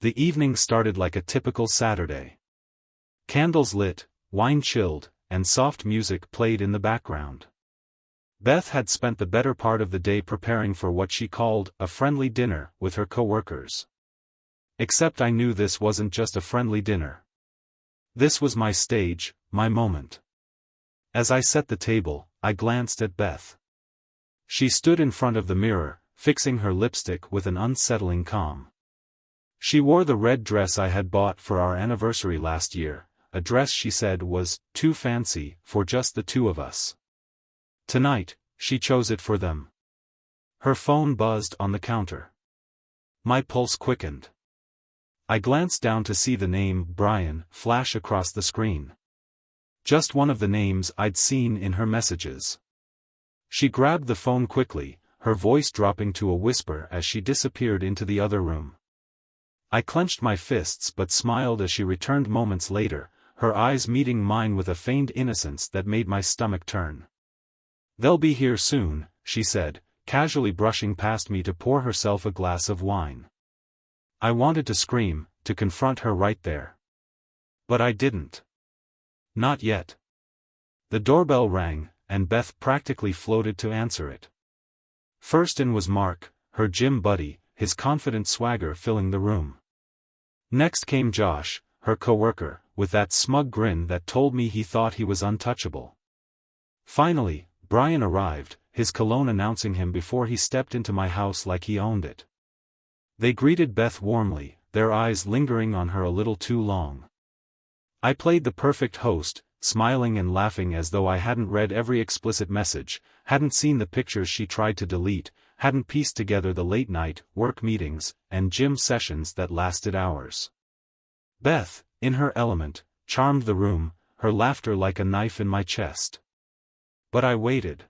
The evening started like a typical Saturday. Candles lit, wine chilled, and soft music played in the background. Beth had spent the better part of the day preparing for what she called a friendly dinner with her coworkers. Except I knew this wasn't just a friendly dinner. This was my stage, my moment. As I set the table, I glanced at Beth. She stood in front of the mirror, fixing her lipstick with an unsettling calm. She wore the red dress I had bought for our anniversary last year, a dress she said was too fancy for just the two of us. Tonight, she chose it for them. Her phone buzzed on the counter. My pulse quickened. I glanced down to see the name Brian flash across the screen. Just one of the names I'd seen in her messages. She grabbed the phone quickly, her voice dropping to a whisper as she disappeared into the other room. I clenched my fists but smiled as she returned moments later, her eyes meeting mine with a feigned innocence that made my stomach turn. "They'll be here soon," she said, casually brushing past me to pour herself a glass of wine. I wanted to scream, to confront her right there. But I didn't. Not yet. The doorbell rang, and Beth practically floated to answer it. First in was Mark, her gym buddy, his confident swagger filling the room. Next came Josh, her coworker, with that smug grin that told me he thought he was untouchable. Finally, Brian arrived, his cologne announcing him before he stepped into my house like he owned it. They greeted Beth warmly, their eyes lingering on her a little too long. I played the perfect host, smiling and laughing as though I hadn't read every explicit message, hadn't seen the pictures she tried to delete, hadn't pieced together the late-night work meetings and gym sessions that lasted hours. Beth, in her element, charmed the room, her laughter like a knife in my chest. But I waited.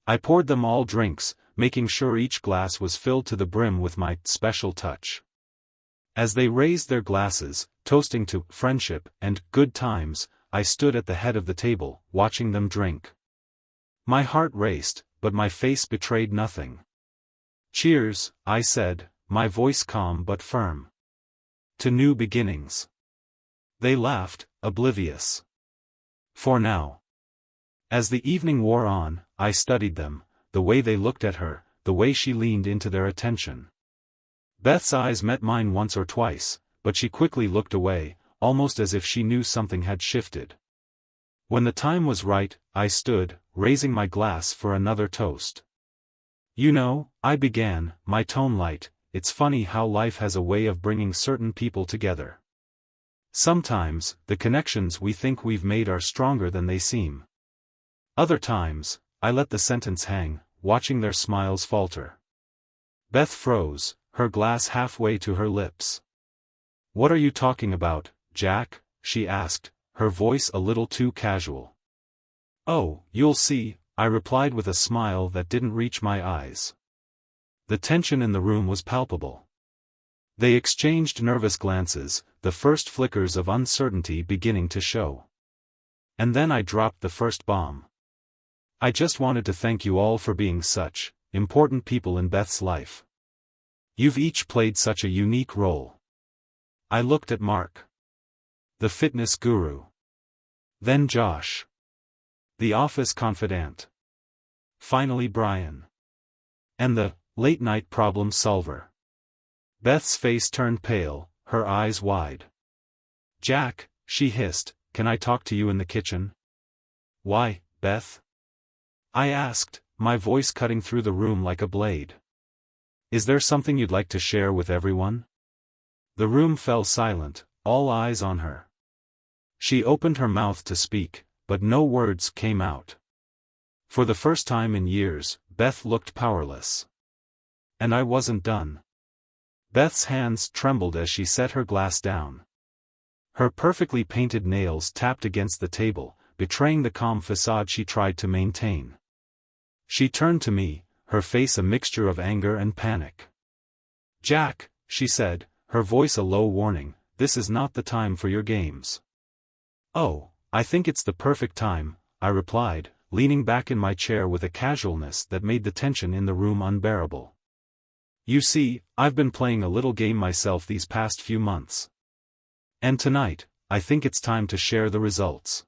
I poured them all drinks, making sure each glass was filled to the brim with my special touch. As they raised their glasses, toasting to friendship and good times, I stood at the head of the table, watching them drink. My heart raced, but my face betrayed nothing. "Cheers," I said, my voice calm but firm. "To new beginnings." They laughed, oblivious. For now. As the evening wore on, I studied them, the way they looked at her, the way she leaned into their attention. Beth's eyes met mine once or twice, but she quickly looked away, almost as if she knew something had shifted. When the time was right, I stood, raising my glass for another toast. "You know," I began, my tone light, "it's funny how life has a way of bringing certain people together. Sometimes, the connections we think we've made are stronger than they seem. Other times, I let the sentence hang, watching their smiles falter." Beth froze, her glass halfway to her lips. "What are you talking about, Jack?" she asked, her voice a little too casual. "Oh, you'll see," I replied with a smile that didn't reach my eyes. The tension in the room was palpable. They exchanged nervous glances, the first flickers of uncertainty beginning to show. And then I dropped the first bomb. "I just wanted to thank you all for being such important people in Beth's life. You've each played such a unique role." I looked at Mark, the fitness guru. Then Josh, the office confidant. Finally Brian, and the late-night problem solver. Beth's face turned pale, her eyes wide. "Jack," she hissed, "can I talk to you in the kitchen?" "Why, Beth?" I asked, my voice cutting through the room like a blade. "Is there something you'd like to share with everyone?" The room fell silent, all eyes on her. She opened her mouth to speak, but no words came out. For the first time in years, Beth looked powerless. And I wasn't done. Beth's hands trembled as she set her glass down. Her perfectly painted nails tapped against the table, betraying the calm facade she tried to maintain. She turned to me, her face a mixture of anger and panic. "Jack," she said, her voice a low warning, "this is not the time for your games." "Oh, I think it's the perfect time," I replied, leaning back in my chair with a casualness that made the tension in the room unbearable. You see, I've been playing a little game myself these past few months. And tonight, I think it's time to share the results.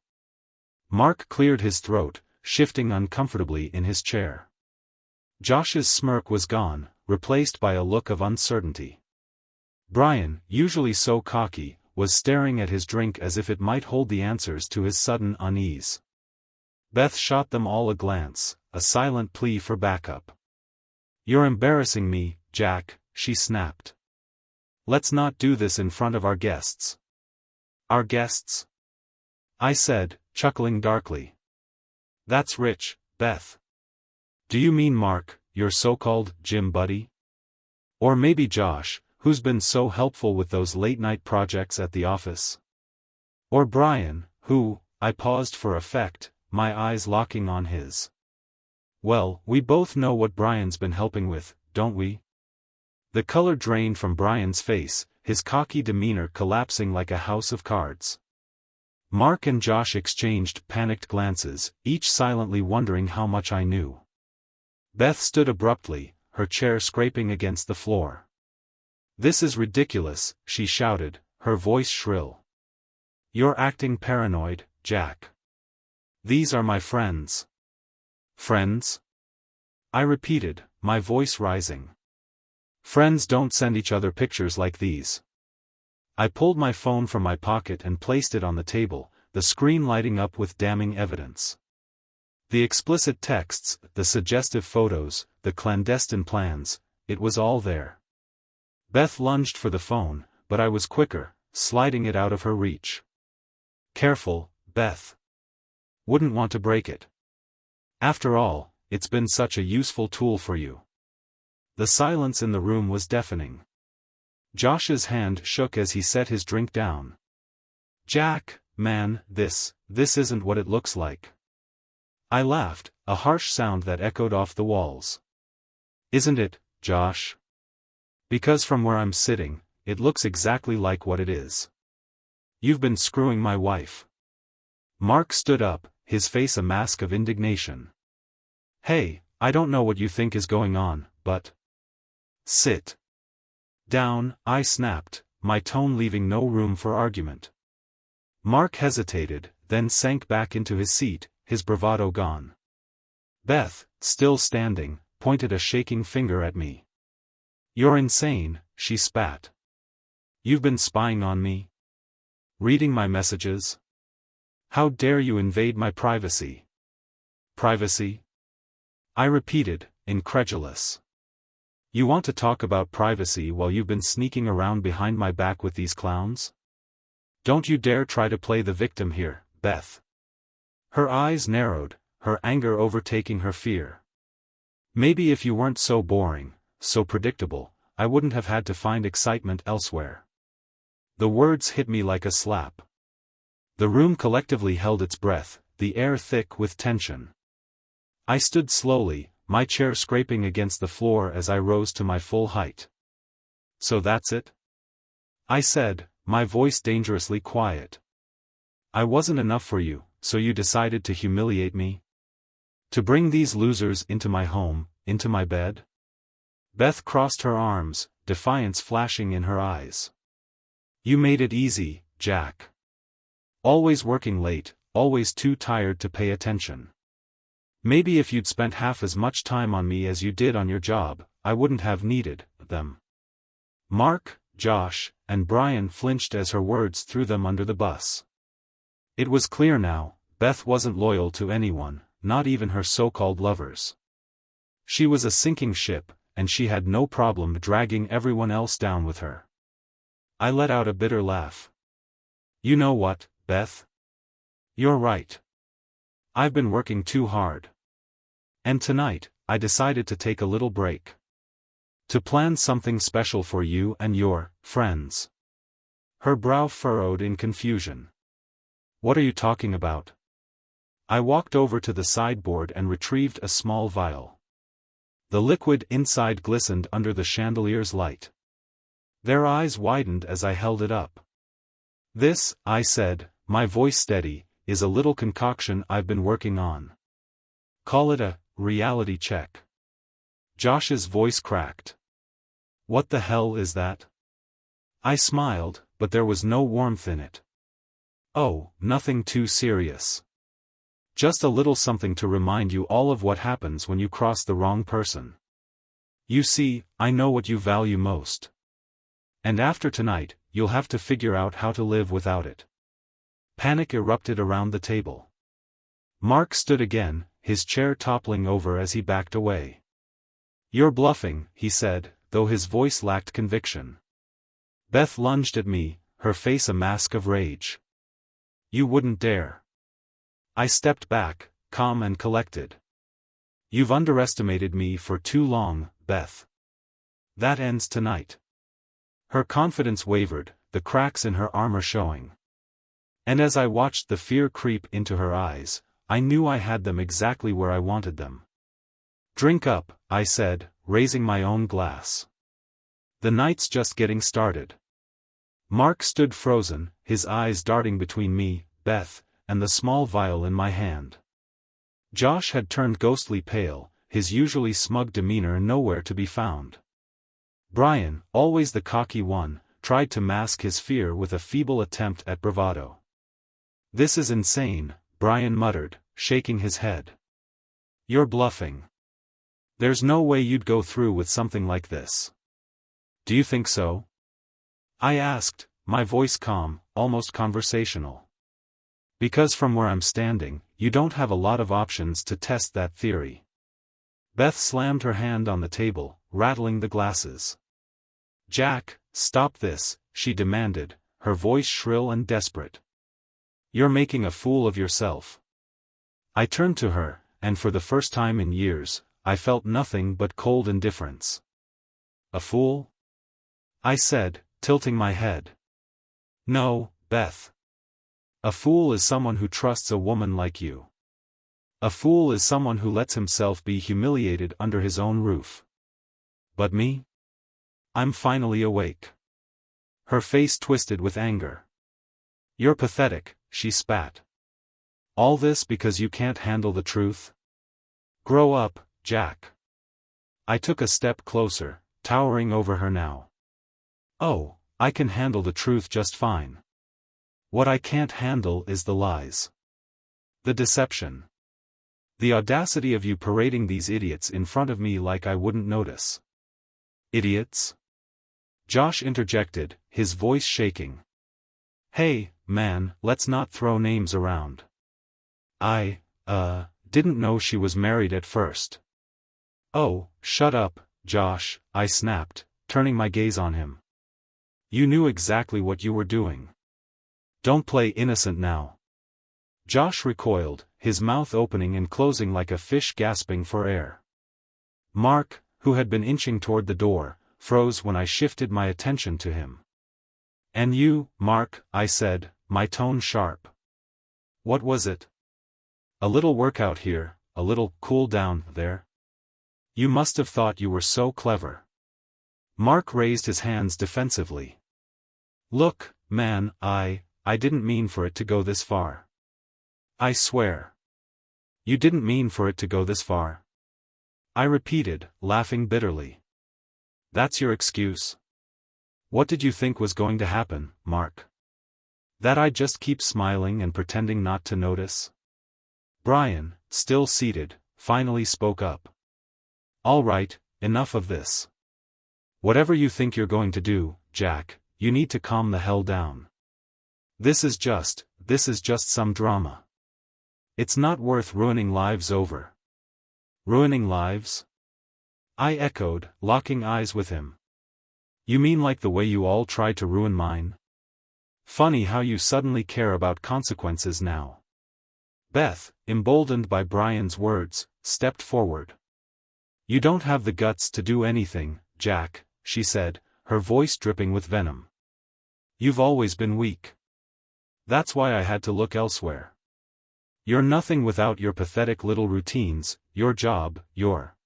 Mark cleared his throat, shifting uncomfortably in his chair. Josh's smirk was gone, replaced by a look of uncertainty. Brian, usually so cocky, was staring at his drink as if it might hold the answers to his sudden unease. Beth shot them all a glance, a silent plea for backup. "You're embarrassing me, Jack," she snapped. "Let's not do this in front of our guests." "Our guests?" I said, chuckling darkly. "That's rich, Beth. Do you mean Mark, your so-called gym buddy? Or maybe Josh, who's been so helpful with those late-night projects at the office? Or Brian, who—" I paused for effect, my eyes locking on his. "Well, we both know what Brian's been helping with, don't we?" The color drained from Brian's face, his cocky demeanor collapsing like a house of cards. Mark and Josh exchanged panicked glances, each silently wondering how much I knew. Beth stood abruptly, her chair scraping against the floor. "This is ridiculous," she shouted, her voice shrill. "You're acting paranoid, Jack. These are my friends." "Friends?" I repeated, my voice rising. "Friends don't send each other pictures like these." I pulled my phone from my pocket and placed it on the table, the screen lighting up with damning evidence. The explicit texts, the suggestive photos, the clandestine plans, it was all there. Beth lunged for the phone, but I was quicker, sliding it out of her reach. "Careful, Beth. Wouldn't want to break it. After all, it's been such a useful tool for you." The silence in the room was deafening. Josh's hand shook as he set his drink down. "Jack, man, this isn't what it looks like." I laughed, a harsh sound that echoed off the walls. "Isn't it, Josh? Because from where I'm sitting, it looks exactly like what it is. You've been screwing my wife." Mark stood up, his face a mask of indignation. "Hey, I don't know what you think is going on, but—" "Sit down," I snapped, my tone leaving no room for argument. Mark hesitated, then sank back into his seat, his bravado gone. Beth, still standing, pointed a shaking finger at me. "You're insane," she spat. "You've been spying on me? Reading my messages? How dare you invade my privacy?" "Privacy?" I repeated, incredulous. "You want to talk about privacy while you've been sneaking around behind my back with these clowns? Don't you dare try to play the victim here, Beth." Her eyes narrowed, her anger overtaking her fear. "Maybe if you weren't so boring, so predictable, I wouldn't have had to find excitement elsewhere." The words hit me like a slap. The room collectively held its breath, the air thick with tension. I stood slowly, my chair scraping against the floor as I rose to my full height. "So that's it?" I said, my voice dangerously quiet. "I wasn't enough for you, so you decided to humiliate me? To bring these losers into my home, into my bed?" Beth crossed her arms, defiance flashing in her eyes. "You made it easy, Jack. Always working late, always too tired to pay attention. Maybe if you'd spent half as much time on me as you did on your job, I wouldn't have needed them." Mark, Josh, and Brian flinched as her words threw them under the bus. It was clear now, Beth wasn't loyal to anyone, not even her so-called lovers. She was a sinking ship, and she had no problem dragging everyone else down with her. I let out a bitter laugh. "You know what, Beth? You're right. I've been working too hard. And tonight, I decided to take a little break. To plan something special for you and your friends." Her brow furrowed in confusion. "What are you talking about?" I walked over to the sideboard and retrieved a small vial. The liquid inside glistened under the chandelier's light. Their eyes widened as I held it up. "This," I said, my voice steady, "is a little concoction I've been working on. Call it a reality check." Josh's voice cracked. What the hell is that? I smiled, but there was no warmth in it. Oh, nothing too serious. Just a little something to remind you all of what happens when you cross the wrong person. You see, I know what you value most. And after tonight, you'll have to figure out how to live without it. Panic erupted around the table. Mark stood again, his chair toppling over as he backed away. You're bluffing, he said, though his voice lacked conviction. Beth lunged at me, her face a mask of rage. You wouldn't dare. I stepped back, calm and collected. You've underestimated me for too long, Beth. That ends tonight. Her confidence wavered, the cracks in her armor showing. And as I watched the fear creep into her eyes, I knew I had them exactly where I wanted them. Drink up, I said, raising my own glass. The night's just getting started. Mark stood frozen, his eyes darting between me, Beth, and the small vial in my hand. Josh had turned ghostly pale, his usually smug demeanor nowhere to be found. Brian, always the cocky one, tried to mask his fear with a feeble attempt at bravado. This is insane, Brian muttered, shaking his head. You're bluffing. There's no way you'd go through with something like this. Do you think so? I asked, my voice calm, almost conversational. Because from where I'm standing, you don't have a lot of options to test that theory. Beth slammed her hand on the table, rattling the glasses. Jack, stop this, she demanded, her voice shrill and desperate. You're making a fool of yourself. I turned to her, and for the first time in years, I felt nothing but cold indifference. A fool? I said, tilting my head. No, Beth. A fool is someone who trusts a woman like you. A fool is someone who lets himself be humiliated under his own roof. But me? I'm finally awake. Her face twisted with anger. You're pathetic, she spat. All this because you can't handle the truth? Grow up, Jack. I took a step closer, towering over her now. Oh, I can handle the truth just fine. What I can't handle is the lies. The deception. The audacity of you parading these idiots in front of me like I wouldn't notice. Idiots? Josh interjected, his voice shaking. Hey, man, let's not throw names around. I didn't know she was married at first. Oh, shut up, Josh, I snapped, turning my gaze on him. You knew exactly what you were doing. Don't play innocent now. Josh recoiled, his mouth opening and closing like a fish gasping for air. Mark, who had been inching toward the door, froze when I shifted my attention to him. And you, Mark, I said, my tone sharp. What was it? A little workout here, a little cool down there? You must have thought you were so clever. Mark raised his hands defensively. Look, man, I didn't mean for it to go this far. I swear. You didn't mean for it to go this far? I repeated, laughing bitterly. That's your excuse? What did you think was going to happen, Mark? That I'd just keep smiling and pretending not to notice? Brian, still seated, finally spoke up. All right, enough of this. Whatever you think you're going to do, Jack, you need to calm the hell down. This is just some drama. It's not worth ruining lives over. Ruining lives? I echoed, locking eyes with him. You mean like the way you all tried to ruin mine? Funny how you suddenly care about consequences now. Beth, emboldened by Brian's words, stepped forward. You don't have the guts to do anything, Jack, she said, her voice dripping with venom. You've always been weak. That's why I had to look elsewhere. You're nothing without your pathetic little routines, your job, your...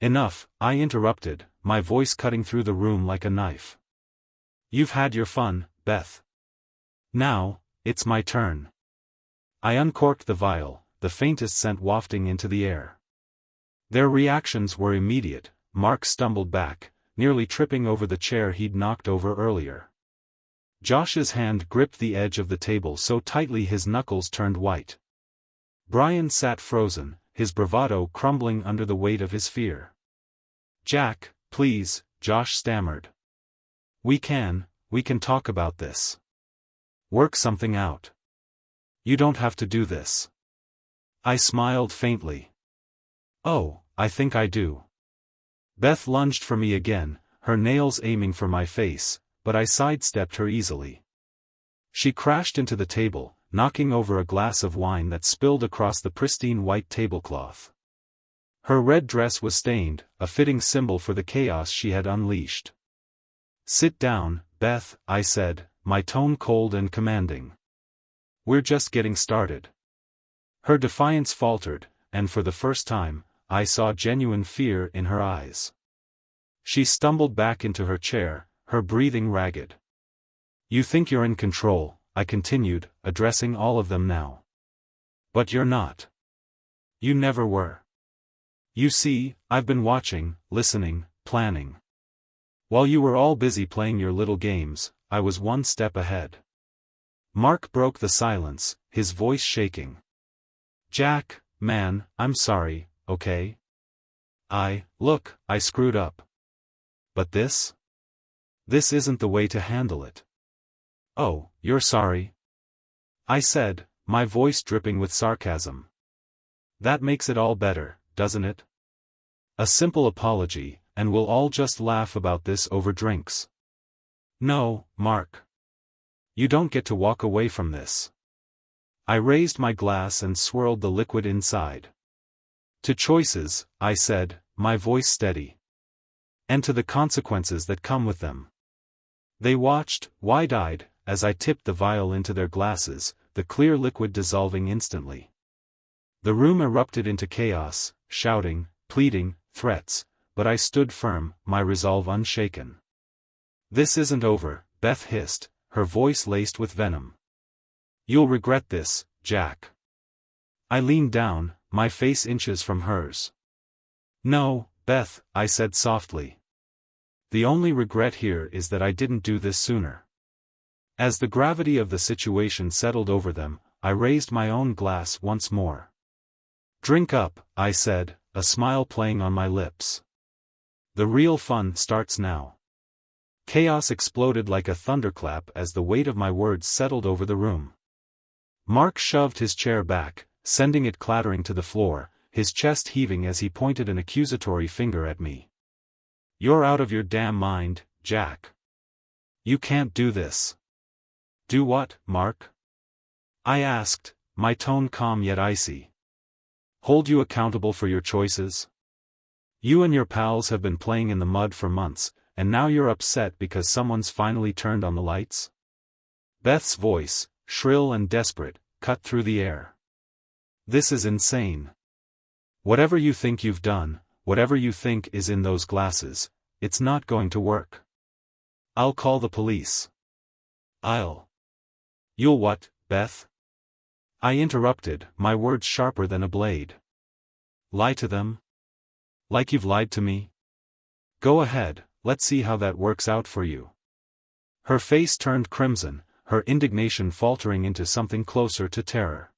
Enough, I interrupted, my voice cutting through the room like a knife. You've had your fun, Beth. Now, it's my turn. I uncorked the vial, the faintest scent wafting into the air. Their reactions were immediate. Mark stumbled back, nearly tripping over the chair he'd knocked over earlier. Josh's hand gripped the edge of the table so tightly his knuckles turned white. Brian sat frozen, his bravado crumbling under the weight of his fear. "Jack, please," Josh stammered. We can talk about this. Work something out. You don't have to do this." I smiled faintly. "Oh, I think I do." Beth lunged for me again, her nails aiming for my face, but I sidestepped her easily. She crashed into the table, knocking over a glass of wine that spilled across the pristine white tablecloth. Her red dress was stained, a fitting symbol for the chaos she had unleashed. "Sit down, Beth," I said, my tone cold and commanding. "We're just getting started." Her defiance faltered, and for the first time, I saw genuine fear in her eyes. She stumbled back into her chair, her breathing ragged. "You think you're in control," I continued, addressing all of them now. "But you're not. You never were. You see, I've been watching, listening, planning. While you were all busy playing your little games, I was one step ahead." Mark broke the silence, his voice shaking. "Jack, man, I'm sorry, okay? Look, I screwed up. But this isn't the way to handle it." "Oh, you're sorry?" I said, my voice dripping with sarcasm. "That makes it all better, doesn't it? A simple apology, and we'll all just laugh about this over drinks." "No, Mark. You don't get to walk away from this." I raised my glass and swirled the liquid inside. "To choices," I said, my voice steady. "And to the consequences that come with them." They watched, wide-eyed, as I tipped the vial into their glasses, the clear liquid dissolving instantly. The room erupted into chaos, shouting, pleading, threats, but I stood firm, my resolve unshaken. "This isn't over," Beth hissed, her voice laced with venom. "You'll regret this, Jack." I leaned down, my face inches from hers. "No, Beth," I said softly. "The only regret here is that I didn't do this sooner." As the gravity of the situation settled over them, I raised my own glass once more. "Drink up," I said, a smile playing on my lips. "The real fun starts now." Chaos exploded like a thunderclap as the weight of my words settled over the room. Mark shoved his chair back, sending it clattering to the floor, his chest heaving as he pointed an accusatory finger at me. "You're out of your damn mind, Jack. You can't do this." "Do what, Mark?" I asked, my tone calm yet icy. "Hold you accountable for your choices? You and your pals have been playing in the mud for months, and now you're upset because someone's finally turned on the lights?" Beth's voice, shrill and desperate, cut through the air. "This is insane. Whatever you think you've done, whatever you think is in those glasses, it's not going to work. I'll call the police." "You'll what, Beth?" I interrupted, my words sharper than a blade. "Lie to them? Like you've lied to me? Go ahead, let's see how that works out for you." Her face turned crimson, her indignation faltering into something closer to terror.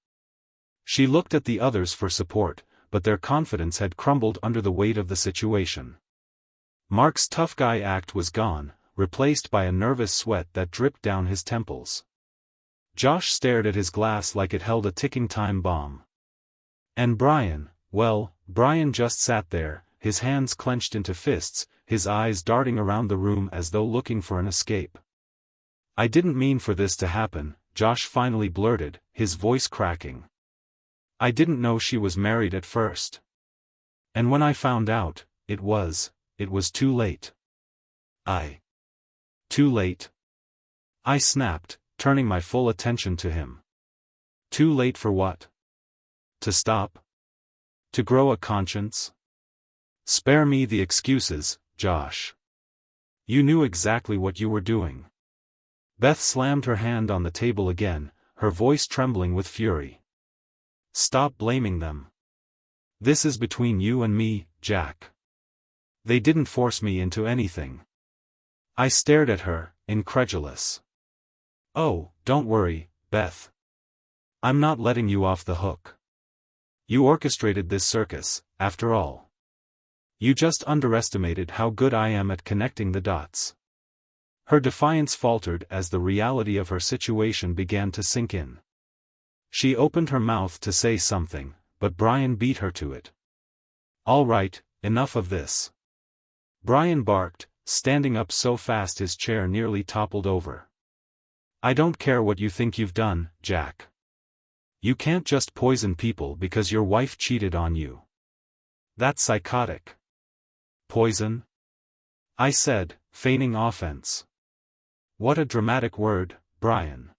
She looked at the others for support, but their confidence had crumbled under the weight of the situation. Mark's tough guy act was gone, replaced by a nervous sweat that dripped down his temples. Josh stared at his glass like it held a ticking time bomb. And Brian, well, Brian just sat there, his hands clenched into fists, his eyes darting around the room as though looking for an escape. "I didn't mean for this to happen," Josh finally blurted, his voice cracking. "I didn't know she was married at first. And when I found out, it was too late." "Too late?" I snapped, turning my full attention to him. "Too late for what? To stop? To grow a conscience? Spare me the excuses, Josh. You knew exactly what you were doing." Beth slammed her hand on the table again, her voice trembling with fury. "Stop blaming them. This is between you and me, Jack. They didn't force me into anything. I stared at her, incredulous. Oh, don't worry, Beth. I'm not letting you off the hook. You orchestrated this circus, after all. You just underestimated how good I am at connecting the dots. Her defiance faltered as the reality of her situation began to sink in. She opened her mouth to say something, but Brian beat her to it. All right, enough of this. Brian barked, standing up so fast his chair nearly toppled over. I don't care what you think you've done, Jack. You can't just poison people because your wife cheated on you. That's psychotic. Poison? I said, feigning offense. What a dramatic word, Brian.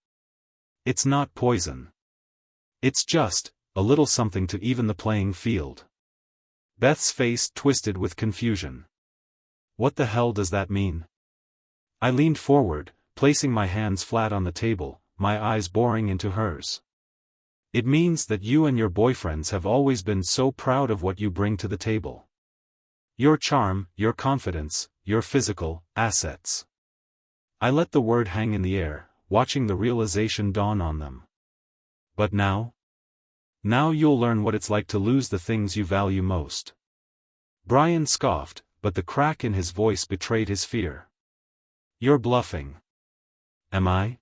It's not poison. It's just a little something to even the playing field. Beth's face twisted with confusion. What the hell does that mean? I leaned forward, placing my hands flat on the table, my eyes boring into hers. It means that you and your boyfriends have always been so proud of what you bring to the table. Your charm, your confidence, your physical assets. I let the word hang in the air, watching the realization dawn on them. But now? Now you'll learn what it's like to lose the things you value most. Brian scoffed, but the crack in his voice betrayed his fear. You're bluffing. Am I?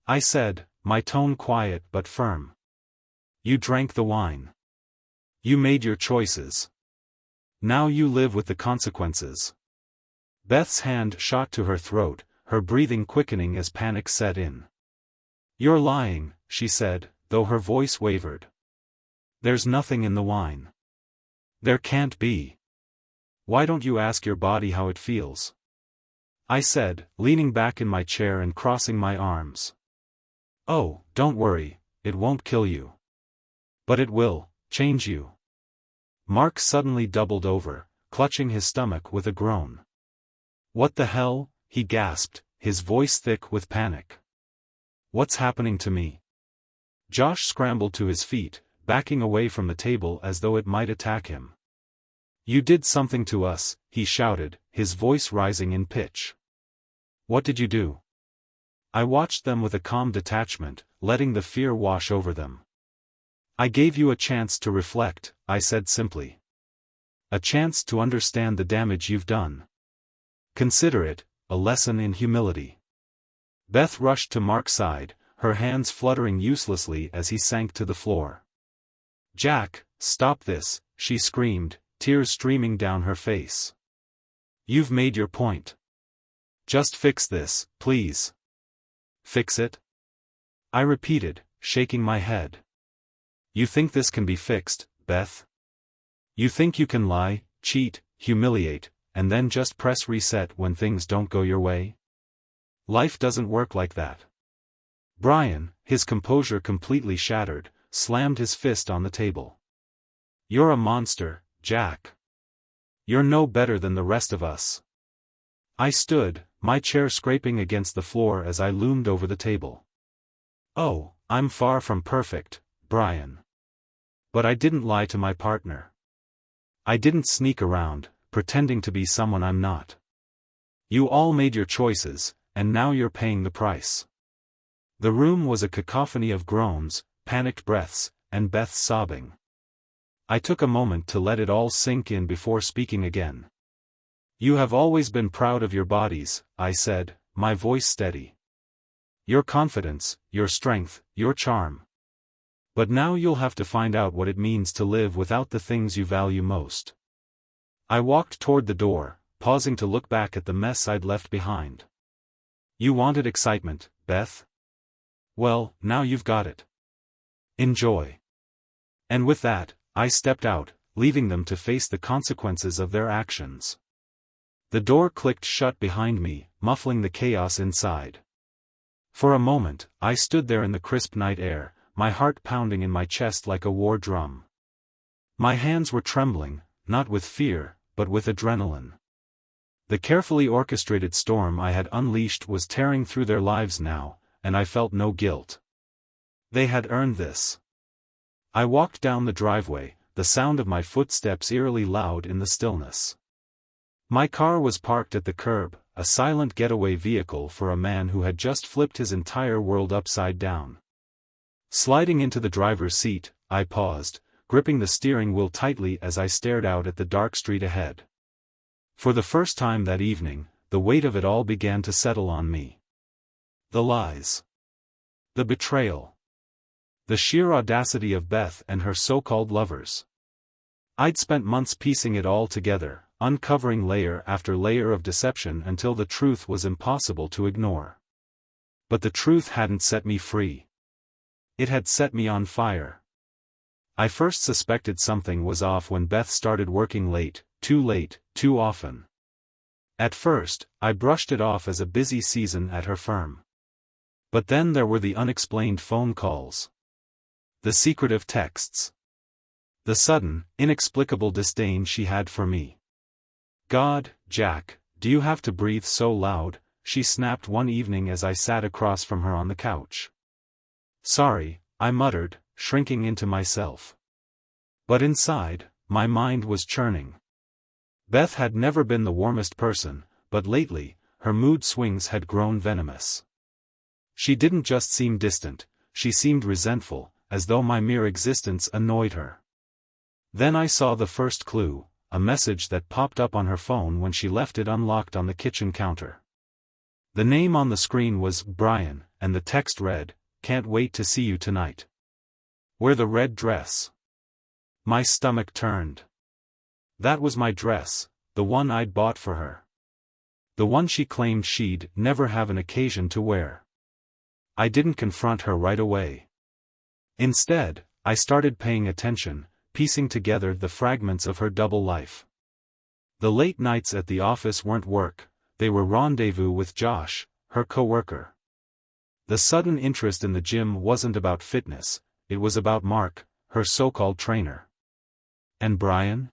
I said, my tone quiet but firm. You drank the wine. You made your choices. Now you live with the consequences. Beth's hand shot to her throat, her breathing quickening as panic set in. You're lying, she said, though her voice wavered. There's nothing in the wine. There can't be. Why don't you ask your body how it feels? I said, leaning back in my chair and crossing my arms. Oh, don't worry, it won't kill you. But it will change you. Mark suddenly doubled over, clutching his stomach with a groan. What the hell? He gasped, his voice thick with panic. What's happening to me? Josh scrambled to his feet, backing away from the table as though it might attack him. You did something to us, he shouted, his voice rising in pitch. What did you do? I watched them with a calm detachment, letting the fear wash over them. I gave you a chance to reflect, I said simply. A chance to understand the damage you've done. Consider it a lesson in humility. Beth rushed to Mark's side, her hands fluttering uselessly as he sank to the floor. Jack, stop this, she screamed, tears streaming down her face. You've made your point. Just fix this, please. Fix it? I repeated, shaking my head. You think this can be fixed, Beth? You think you can lie, cheat, humiliate, and then just press reset when things don't go your way? Life doesn't work like that. Brian, his composure completely shattered, slammed his fist on the table. You're a monster, Jack. You're no better than the rest of us. I stood, my chair scraping against the floor as I loomed over the table. Oh, I'm far from perfect, Brian. But I didn't lie to my partner. I didn't sneak around, pretending to be someone I'm not. You all made your choices, and now you're paying the price. The room was a cacophony of groans, panicked breaths, and Beth's sobbing. I took a moment to let it all sink in before speaking again. You have always been proud of your bodies, I said, my voice steady. Your confidence, your strength, your charm. But now you'll have to find out what it means to live without the things you value most. I walked toward the door, pausing to look back at the mess I'd left behind. You wanted excitement, Beth? Well, now you've got it. Enjoy. And with that, I stepped out, leaving them to face the consequences of their actions. The door clicked shut behind me, muffling the chaos inside. For a moment, I stood there in the crisp night air, my heart pounding in my chest like a war drum. My hands were trembling, not with fear, but with adrenaline. The carefully orchestrated storm I had unleashed was tearing through their lives now, and I felt no guilt. They had earned this. I walked down the driveway, the sound of my footsteps eerily loud in the stillness. My car was parked at the curb, a silent getaway vehicle for a man who had just flipped his entire world upside down. Sliding into the driver's seat, I paused, gripping the steering wheel tightly as I stared out at the dark street ahead. For the first time that evening, the weight of it all began to settle on me. The lies. The betrayal. The sheer audacity of Beth and her so-called lovers. I'd spent months piecing it all together, uncovering layer after layer of deception until the truth was impossible to ignore. But the truth hadn't set me free. It had set me on fire. I first suspected something was off when Beth started working late, too often. At first, I brushed it off as a busy season at her firm. But then there were the unexplained phone calls. The secretive texts. The sudden, inexplicable disdain she had for me. "God, Jack, do you have to breathe so loud?" she snapped one evening as I sat across from her on the couch. "Sorry," I muttered, shrinking into myself. But inside, my mind was churning. Beth had never been the warmest person, but lately, her mood swings had grown venomous. She didn't just seem distant, she seemed resentful, as though my mere existence annoyed her. Then I saw the first clue, a message that popped up on her phone when she left it unlocked on the kitchen counter. The name on the screen was Brian, and the text read, "Can't wait to see you tonight. Wear the red dress." My stomach turned. That was my dress, the one I'd bought for her. The one she claimed she'd never have an occasion to wear. I didn't confront her right away. Instead, I started paying attention, piecing together the fragments of her double life. The late nights at the office weren't work, they were rendezvous with Josh, her coworker. The sudden interest in the gym wasn't about fitness, it was about Mark, her so-called trainer. And Brian?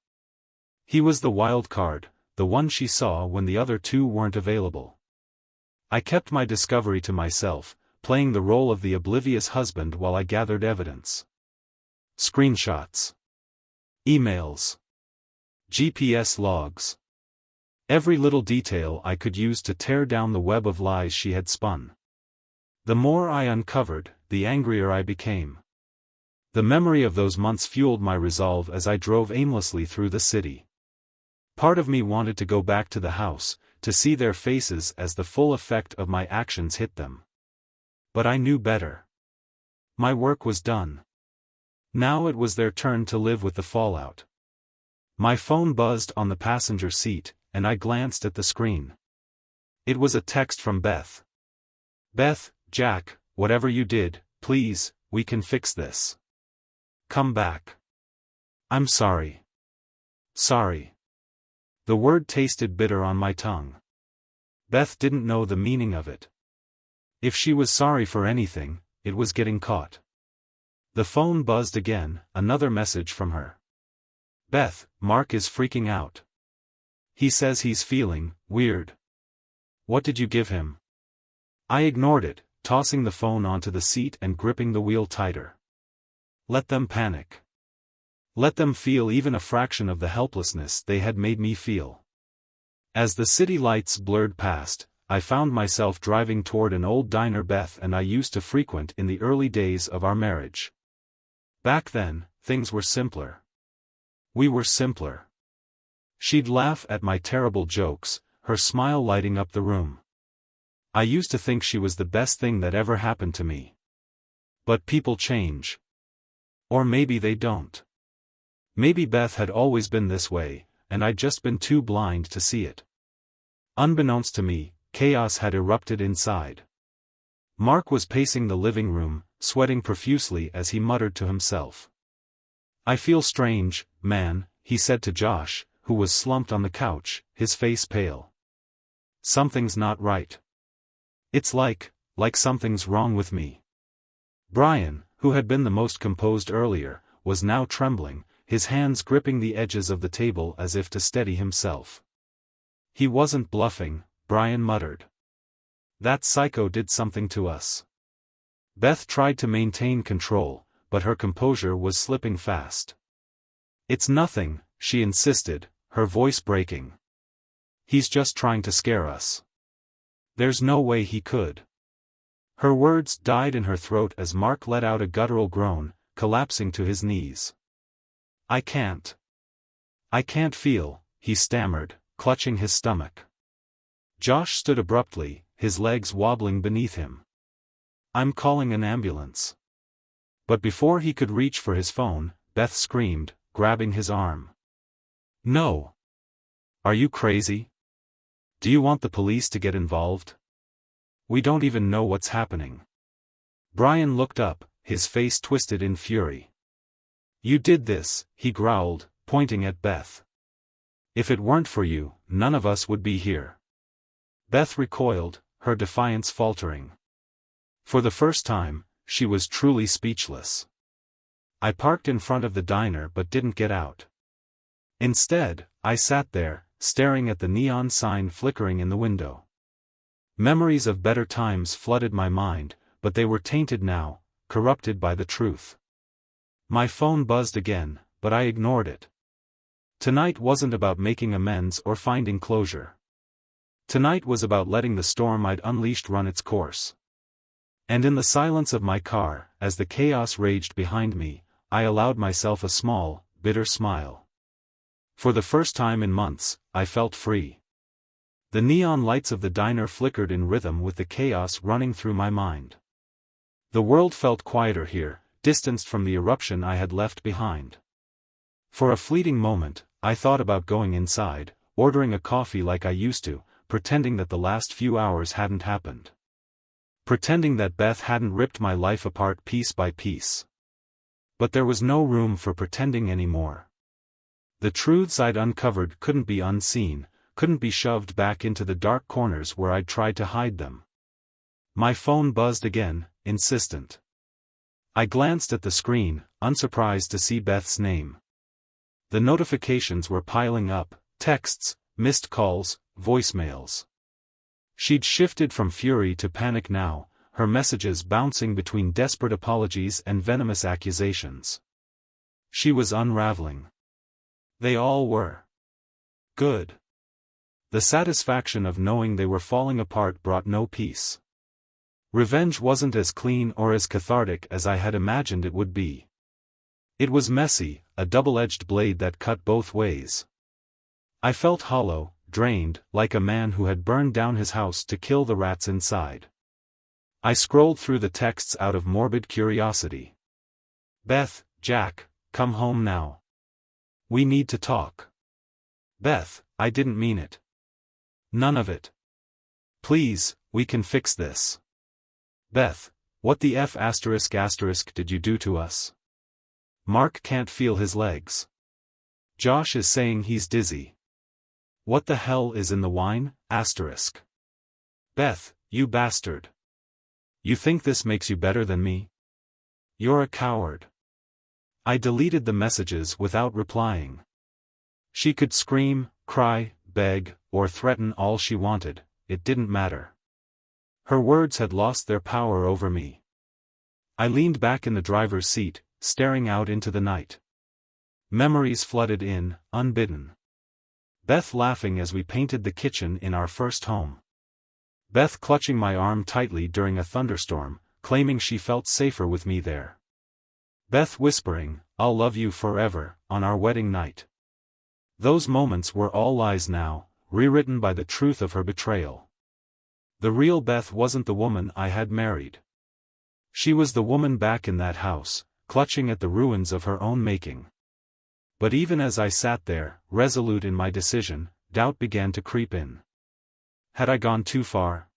He was the wild card, the one she saw when the other two weren't available. I kept my discovery to myself, playing the role of the oblivious husband while I gathered evidence. Screenshots. Emails. GPS logs. Every little detail I could use to tear down the web of lies she had spun. The more I uncovered, the angrier I became. The memory of those months fueled my resolve as I drove aimlessly through the city. Part of me wanted to go back to the house, to see their faces as the full effect of my actions hit them. But I knew better. My work was done. Now it was their turn to live with the fallout. My phone buzzed on the passenger seat, and I glanced at the screen. It was a text from Beth. "Beth, Jack, whatever you did, please, we can fix this. Come back. I'm sorry. Sorry." The word tasted bitter on my tongue. Beth didn't know the meaning of it. If she was sorry for anything, it was getting caught. The phone buzzed again, another message from her. "Beth, Mark is freaking out. He says he's feeling weird. What did you give him?" I ignored it, tossing the phone onto the seat and gripping the wheel tighter. Let them panic. Let them feel even a fraction of the helplessness they had made me feel. As the city lights blurred past, I found myself driving toward an old diner Beth and I used to frequent in the early days of our marriage. Back then, things were simpler. We were simpler. She'd laugh at my terrible jokes, her smile lighting up the room. I used to think she was the best thing that ever happened to me. But people change. Or maybe they don't. Maybe Beth had always been this way, and I'd just been too blind to see it. Unbeknownst to me, chaos had erupted inside. Mark was pacing the living room, sweating profusely as he muttered to himself. "I feel strange, man," he said to Josh, who was slumped on the couch, his face pale. "Something's not right. It's like something's wrong with me." Brian, who had been the most composed earlier, was now trembling, his hands gripping the edges of the table as if to steady himself. "He wasn't bluffing," Brian muttered. "That psycho did something to us." Beth tried to maintain control, but her composure was slipping fast. "It's nothing," she insisted, her voice breaking. He's just trying to scare us. There's no way he could. Her words died in her throat as Mark let out a guttural groan, collapsing to his knees. I can't feel, he stammered, clutching his stomach. Josh stood abruptly, his legs wobbling beneath him. I'm calling an ambulance. But before he could reach for his phone, Beth screamed, grabbing his arm. No. Are you crazy? Do you want the police to get involved? We don't even know what's happening. Brian looked up, his face twisted in fury. You did this, he growled, pointing at Beth. If it weren't for you, none of us would be here. Beth recoiled, her defiance faltering. For the first time, she was truly speechless. I parked in front of the diner but didn't get out. Instead, I sat there, staring at the neon sign flickering in the window. Memories of better times flooded my mind, but they were tainted now, corrupted by the truth. My phone buzzed again, but I ignored it. Tonight wasn't about making amends or finding closure. Tonight was about letting the storm I'd unleashed run its course. And in the silence of my car, as the chaos raged behind me, I allowed myself a small, bitter smile. For the first time in months, I felt free. The neon lights of the diner flickered in rhythm with the chaos running through my mind. The world felt quieter here, distanced from the eruption I had left behind. For a fleeting moment, I thought about going inside, ordering a coffee like I used to, pretending that the last few hours hadn't happened. Pretending that Beth hadn't ripped my life apart piece by piece. But there was no room for pretending anymore. The truths I'd uncovered couldn't be unseen, couldn't be shoved back into the dark corners where I'd tried to hide them. My phone buzzed again, insistent. I glanced at the screen, unsurprised to see Beth's name. The notifications were piling up, texts, missed calls, voicemails. She'd shifted from fury to panic now, her messages bouncing between desperate apologies and venomous accusations. She was unraveling. They all were. Good. The satisfaction of knowing they were falling apart brought no peace. Revenge wasn't as clean or as cathartic as I had imagined it would be. It was messy, a double-edged blade that cut both ways. I felt hollow, drained, like a man who had burned down his house to kill the rats inside. I scrolled through the texts out of morbid curiosity. Beth, Jack, come home now. We need to talk. Beth, I didn't mean it. None of it. Please, we can fix this. Beth, what the F*** did you do to us? Mark can't feel his legs. Josh is saying he's dizzy. What the hell is in the wine? Beth, you bastard. You think this makes you better than me? You're a coward. I deleted the messages without replying. She could scream, cry, beg, or threaten all she wanted, it didn't matter. Her words had lost their power over me. I leaned back in the driver's seat, staring out into the night. Memories flooded in, unbidden. Beth laughing as we painted the kitchen in our first home. Beth clutching my arm tightly during a thunderstorm, claiming she felt safer with me there. Beth whispering, "I'll love you forever," on our wedding night. Those moments were all lies now, rewritten by the truth of her betrayal. The real Beth wasn't the woman I had married. She was the woman back in that house, clutching at the ruins of her own making. But even as I sat there, resolute in my decision, doubt began to creep in. Had I gone too far?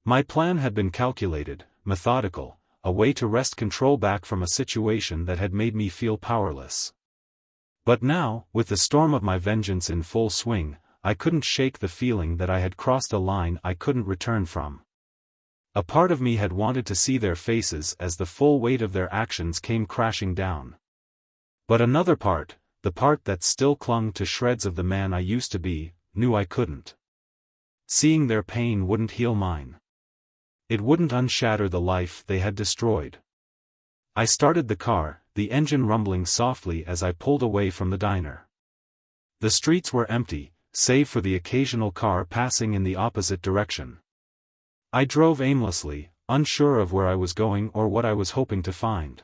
My plan had been calculated, methodical, a way to wrest control back from a situation that had made me feel powerless. But now, with the storm of my vengeance in full swing, I couldn't shake the feeling that I had crossed a line I couldn't return from. A part of me had wanted to see their faces as the full weight of their actions came crashing down. But another part, the part that still clung to shreds of the man I used to be, knew I couldn't. Seeing their pain wouldn't heal mine. It wouldn't unshatter the life they had destroyed. I started the car, the engine rumbling softly as I pulled away from the diner. The streets were empty, save for the occasional car passing in the opposite direction. I drove aimlessly, unsure of where I was going or what I was hoping to find.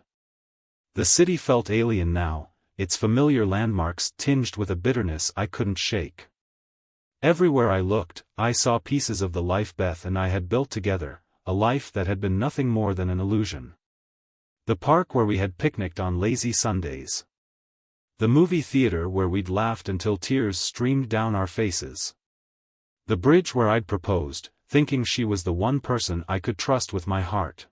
The city felt alien now, its familiar landmarks tinged with a bitterness I couldn't shake. Everywhere I looked, I saw pieces of the life Beth and I had built together, a life that had been nothing more than an illusion. The park where we had picnicked on lazy Sundays. The movie theater where we'd laughed until tears streamed down our faces. The bridge where I'd proposed, thinking she was the one person I could trust with my heart.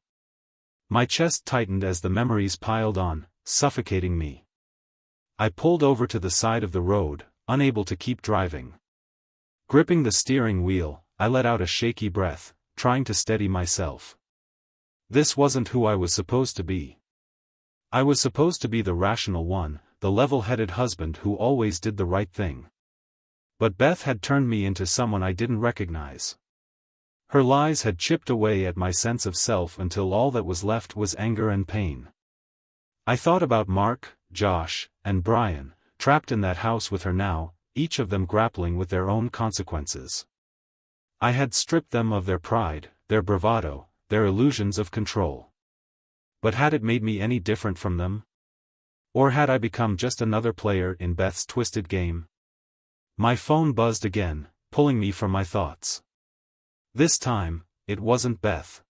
My chest tightened as the memories piled on, suffocating me. I pulled over to the side of the road, unable to keep driving. Gripping the steering wheel, I let out a shaky breath, trying to steady myself. This wasn't who I was supposed to be. I was supposed to be the rational one, the level-headed husband who always did the right thing. But Beth had turned me into someone I didn't recognize. Her lies had chipped away at my sense of self until all that was left was anger and pain. I thought about Mark, Josh, and Brian, trapped in that house with her now, each of them grappling with their own consequences. I had stripped them of their pride, their bravado, their illusions of control. But had it made me any different from them? Or had I become just another player in Beth's twisted game? My phone buzzed again, pulling me from my thoughts. This time, it wasn't Beth.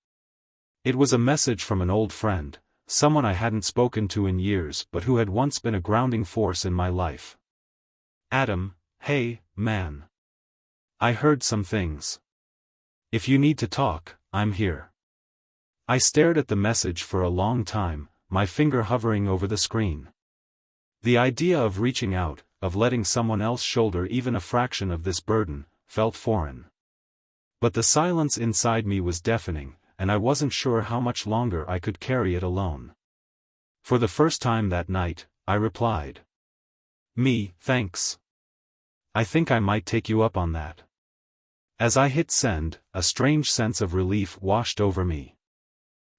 It was a message from an old friend, someone I hadn't spoken to in years but who had once been a grounding force in my life. Adam, hey, man. I heard some things. If you need to talk, I'm here. I stared at the message for a long time, my finger hovering over the screen. The idea of reaching out, of letting someone else shoulder even a fraction of this burden, felt foreign. But the silence inside me was deafening, and I wasn't sure how much longer I could carry it alone. For the first time that night, I replied. Me, thanks. I think I might take you up on that. As I hit send, a strange sense of relief washed over me.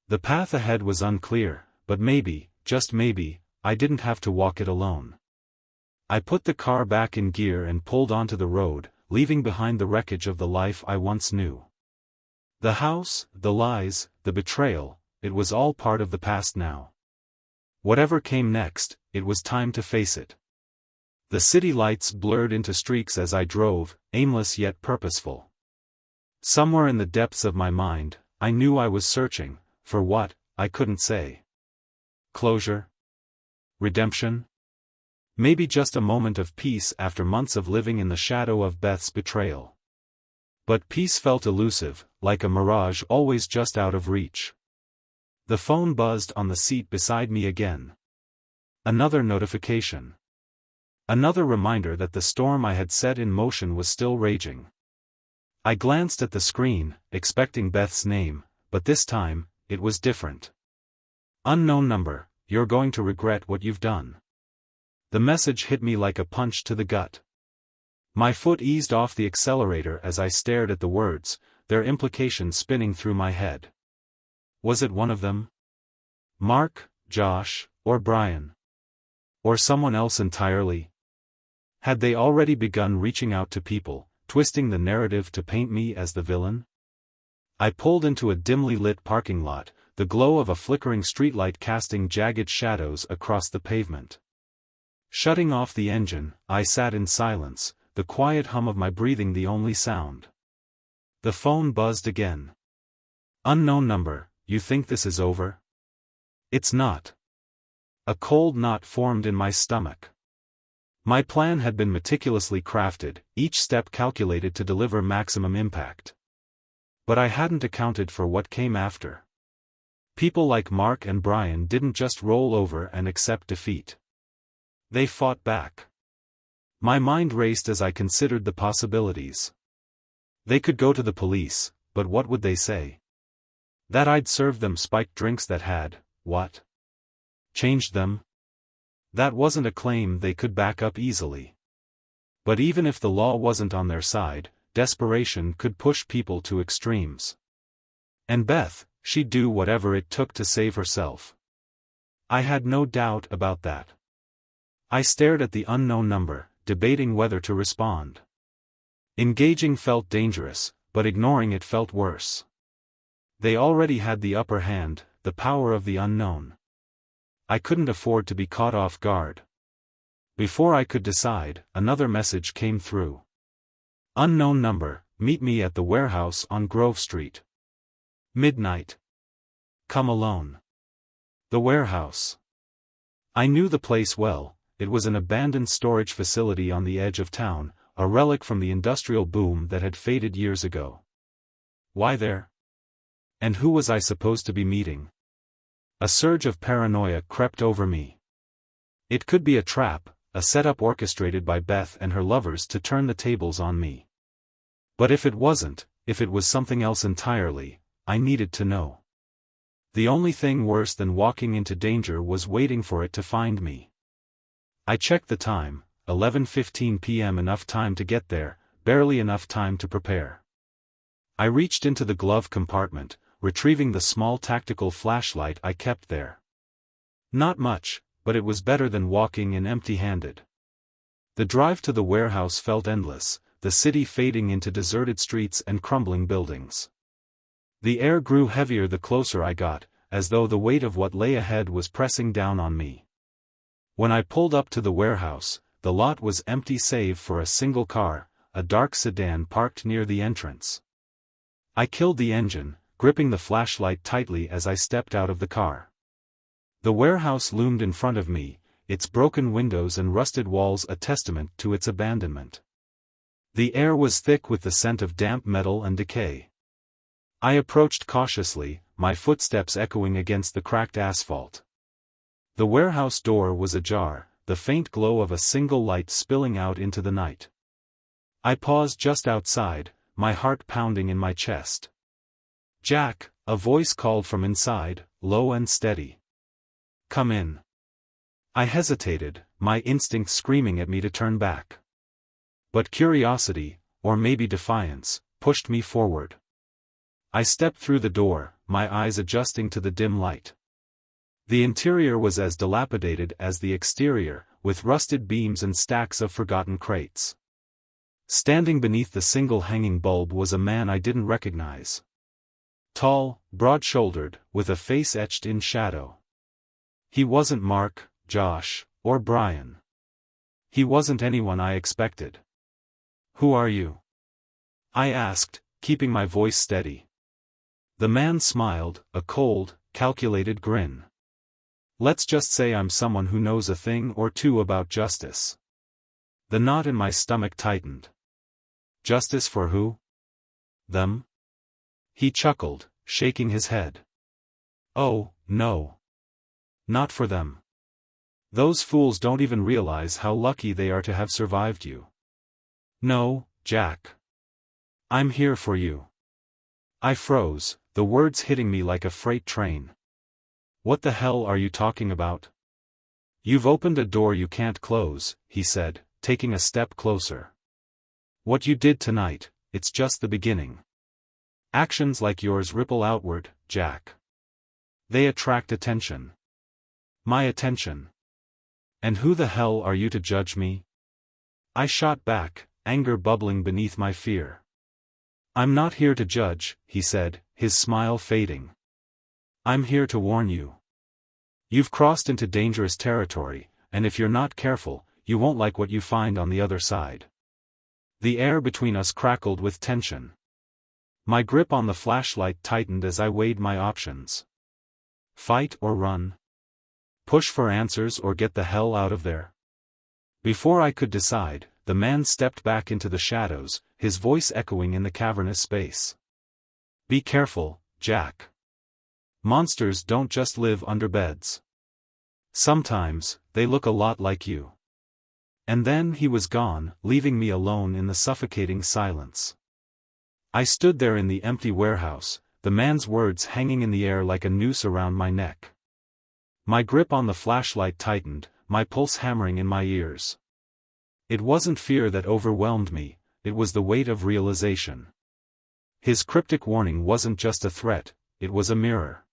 The path ahead was unclear, but maybe, just maybe, I didn't have to walk it alone. I put the car back in gear and pulled onto the road, leaving behind the wreckage of the life I once knew. The house, the lies, the betrayal, it was all part of the past now. Whatever came next, it was time to face it. The city lights blurred into streaks as I drove, aimless yet purposeful. Somewhere in the depths of my mind, I knew I was searching, for what, I couldn't say. Closure? Redemption? Maybe just a moment of peace after months of living in the shadow of Beth's betrayal. But peace felt elusive, like a mirage always just out of reach. The phone buzzed on the seat beside me again. Another notification. Another reminder that the storm I had set in motion was still raging. I glanced at the screen, expecting Beth's name, but this time, it was different. Unknown number, you're going to regret what you've done. The message hit me like a punch to the gut. My foot eased off the accelerator as I stared at the words, their implications spinning through my head. Was it one of them? Mark, Josh, or Brian? Or someone else entirely? Had they already begun reaching out to people, twisting the narrative to paint me as the villain? I pulled into a dimly lit parking lot, the glow of a flickering streetlight casting jagged shadows across the pavement. Shutting off the engine, I sat in silence, the quiet hum of my breathing the only sound. The phone buzzed again. Unknown number, you think this is over? It's not. A cold knot formed in my stomach. My plan had been meticulously crafted, each step calculated to deliver maximum impact. But I hadn't accounted for what came after. People like Mark and Brian didn't just roll over and accept defeat. They fought back. My mind raced as I considered the possibilities. They could go to the police, but what would they say? That I'd served them spiked drinks that had, what? Changed them? That wasn't a claim they could back up easily. But even if the law wasn't on their side, desperation could push people to extremes. And Beth, she'd do whatever it took to save herself. I had no doubt about that. I stared at the unknown number, debating whether to respond. Engaging felt dangerous, but ignoring it felt worse. They already had the upper hand, the power of the unknown. I couldn't afford to be caught off guard. Before I could decide, another message came through. Unknown number, meet me at the warehouse on Grove Street. Midnight. Come alone. The warehouse. I knew the place well. It was an abandoned storage facility on the edge of town, a relic from the industrial boom that had faded years ago. Why there? And who was I supposed to be meeting? A surge of paranoia crept over me. It could be a trap, a setup orchestrated by Beth and her lovers to turn the tables on me. But if it wasn't, if it was something else entirely, I needed to know. The only thing worse than walking into danger was waiting for it to find me. I checked the time, 11:15 p.m. Enough time to get there, barely enough time to prepare. I reached into the glove compartment, retrieving the small tactical flashlight I kept there. Not much, but it was better than walking in empty-handed. The drive to the warehouse felt endless, the city fading into deserted streets and crumbling buildings. The air grew heavier the closer I got, as though the weight of what lay ahead was pressing down on me. When I pulled up to the warehouse, the lot was empty save for a single car, a dark sedan parked near the entrance. I killed the engine, gripping the flashlight tightly as I stepped out of the car. The warehouse loomed in front of me, its broken windows and rusted walls a testament to its abandonment. The air was thick with the scent of damp metal and decay. I approached cautiously, my footsteps echoing against the cracked asphalt. The warehouse door was ajar, the faint glow of a single light spilling out into the night. I paused just outside, my heart pounding in my chest. "Jack," a voice called from inside, low and steady. "Come in." I hesitated, my instinct screaming at me to turn back. But curiosity, or maybe defiance, pushed me forward. I stepped through the door, my eyes adjusting to the dim light. The interior was as dilapidated as the exterior, with rusted beams and stacks of forgotten crates. Standing beneath the single hanging bulb was a man I didn't recognize. Tall, broad-shouldered, with a face etched in shadow. He wasn't Mark, Josh, or Brian. He wasn't anyone I expected. "Who are you?" I asked, keeping my voice steady. The man smiled, a cold, calculated grin. "Let's just say I'm someone who knows a thing or two about justice." The knot in my stomach tightened. "Justice for who?" "Them?" He chuckled, shaking his head. "Oh, no. Not for them. Those fools don't even realize how lucky they are to have survived you. No, Jack. I'm here for you." I froze, the words hitting me like a freight train. "What the hell are you talking about?" "You've opened a door you can't close," he said, taking a step closer. "What you did tonight, it's just the beginning. Actions like yours ripple outward, Jack. They attract attention. My attention. And who the hell are you to judge me?" I shot back, anger bubbling beneath my fear. "I'm not here to judge," he said, his smile fading. "I'm here to warn you. You've crossed into dangerous territory, and if you're not careful, you won't like what you find on the other side." The air between us crackled with tension. My grip on the flashlight tightened as I weighed my options. Fight or run? Push for answers or get the hell out of there? Before I could decide, the man stepped back into the shadows, his voice echoing in the cavernous space. "Be careful, Jack. Monsters don't just live under beds. Sometimes, they look a lot like you." And then he was gone, leaving me alone in the suffocating silence. I stood there in the empty warehouse, the man's words hanging in the air like a noose around my neck. My grip on the flashlight tightened, my pulse hammering in my ears. It wasn't fear that overwhelmed me, it was the weight of realization. His cryptic warning wasn't just a threat, it was a mirror.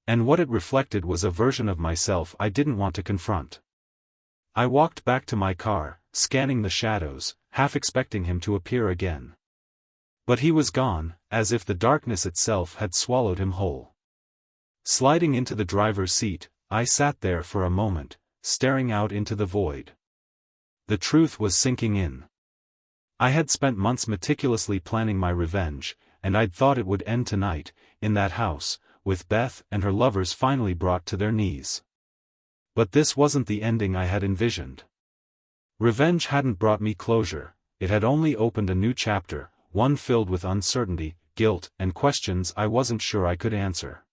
And what it reflected was a version of myself I didn't want to confront. I walked back to my car, scanning the shadows, half expecting him to appear again. But he was gone, as if the darkness itself had swallowed him whole. Sliding into the driver's seat, I sat there for a moment, staring out into the void. The truth was sinking in. I had spent months meticulously planning my revenge, and I'd thought it would end tonight, in that house, with Beth and her lovers finally brought to their knees. But this wasn't the ending I had envisioned. Revenge hadn't brought me closure, it had only opened a new chapter, one filled with uncertainty, guilt, and questions I wasn't sure I could answer.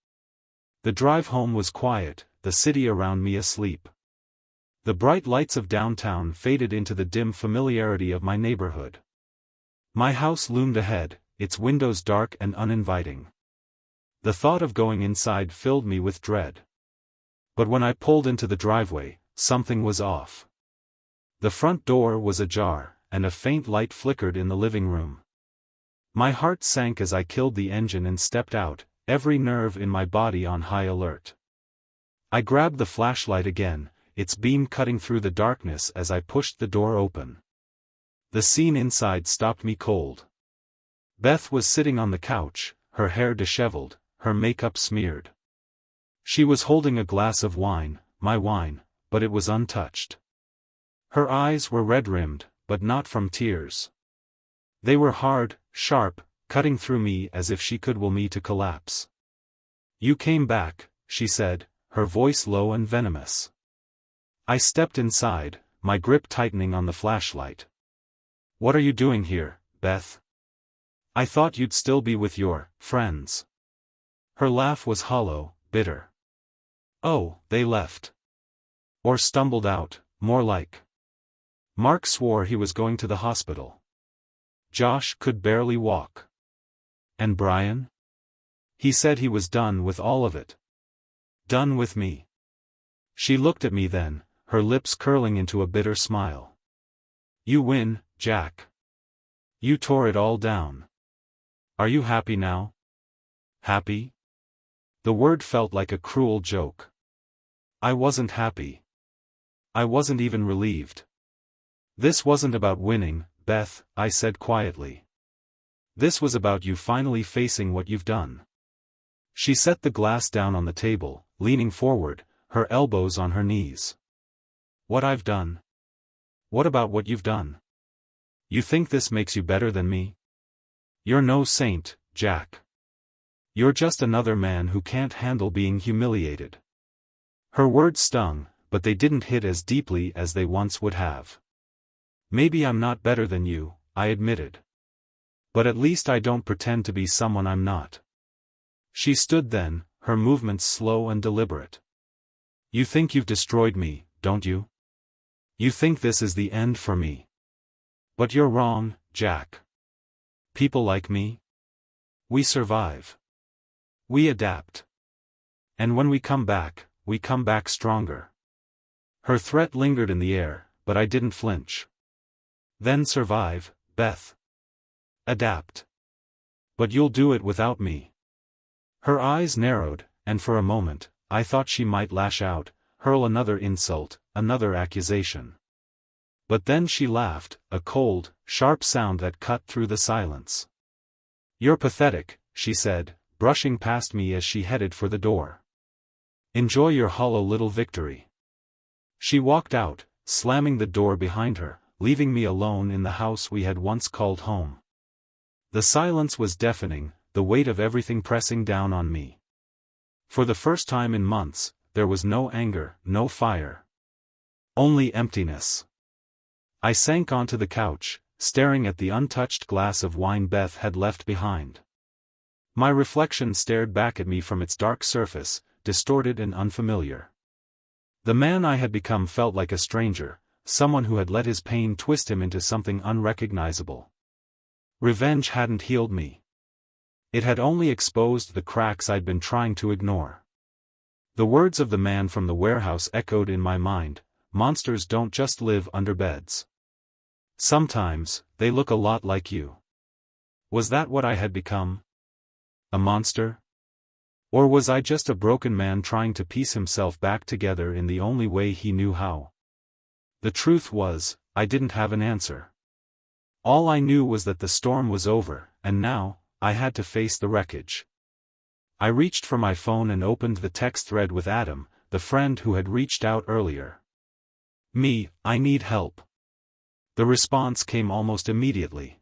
The drive home was quiet, the city around me asleep. The bright lights of downtown faded into the dim familiarity of my neighborhood. My house loomed ahead, its windows dark and uninviting. The thought of going inside filled me with dread. But when I pulled into the driveway, something was off. The front door was ajar, and a faint light flickered in the living room. My heart sank as I killed the engine and stepped out, every nerve in my body on high alert. I grabbed the flashlight again, its beam cutting through the darkness as I pushed the door open. The scene inside stopped me cold. Beth was sitting on the couch, her hair disheveled, her makeup smeared. She was holding a glass of wine, my wine, but it was untouched. Her eyes were red-rimmed, but not from tears. They were hard, sharp, cutting through me as if she could will me to collapse. "You came back," she said, her voice low and venomous. I stepped inside, my grip tightening on the flashlight. "What are you doing here, Beth? I thought you'd still be with your friends." Her laugh was hollow, bitter. "Oh, they left. Or stumbled out, more like. Mark swore he was going to the hospital. Josh could barely walk. And Brian? He said he was done with all of it. Done with me." She looked at me then, her lips curling into a bitter smile. "You win, Jack. You tore it all down. Are you happy now?" Happy? The word felt like a cruel joke. I wasn't happy. I wasn't even relieved. "This wasn't about winning, Beth," I said quietly. "This was about you finally facing what you've done." She set the glass down on the table, leaning forward, her elbows on her knees. "What I've done? What about what you've done? You think this makes you better than me? You're no saint, Jack. You're just another man who can't handle being humiliated." Her words stung, but they didn't hit as deeply as they once would have. "Maybe I'm not better than you," I admitted. "But at least I don't pretend to be someone I'm not." She stood then, her movements slow and deliberate. "You think you've destroyed me, don't you? You think this is the end for me. But you're wrong, Jack. People like me? We survive. We adapt. And when we come back stronger." Her threat lingered in the air, but I didn't flinch. "Then survive, Beth. Adapt. But you'll do it without me." Her eyes narrowed, and for a moment, I thought she might lash out, hurl another insult, another accusation. But then she laughed, a cold, sharp sound that cut through the silence. "You're pathetic," she said, brushing past me as she headed for the door. "Enjoy your hollow little victory." She walked out, slamming the door behind her, leaving me alone in the house we had once called home. The silence was deafening, the weight of everything pressing down on me. For the first time in months, there was no anger, no fire. Only emptiness. I sank onto the couch, staring at the untouched glass of wine Beth had left behind. My reflection stared back at me from its dark surface, distorted and unfamiliar. The man I had become felt like a stranger, someone who had let his pain twist him into something unrecognizable. Revenge hadn't healed me. It had only exposed the cracks I'd been trying to ignore. The words of the man from the warehouse echoed in my mind: "Monsters don't just live under beds. Sometimes, they look a lot like you." Was that what I had become? A monster? Or was I just a broken man trying to piece himself back together in the only way he knew how? The truth was, I didn't have an answer. All I knew was that the storm was over, and now, I had to face the wreckage. I reached for my phone and opened the text thread with Adam, the friend who had reached out earlier. I need help. The response came almost immediately.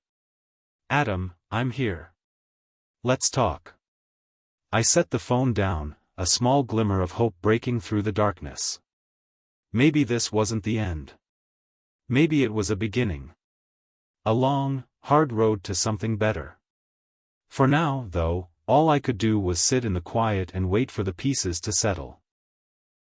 Adam, I'm here. Let's talk. I set the phone down, a small glimmer of hope breaking through the darkness. Maybe this wasn't the end. Maybe it was a beginning. A long, hard road to something better. For now, though, all I could do was sit in the quiet and wait for the pieces to settle.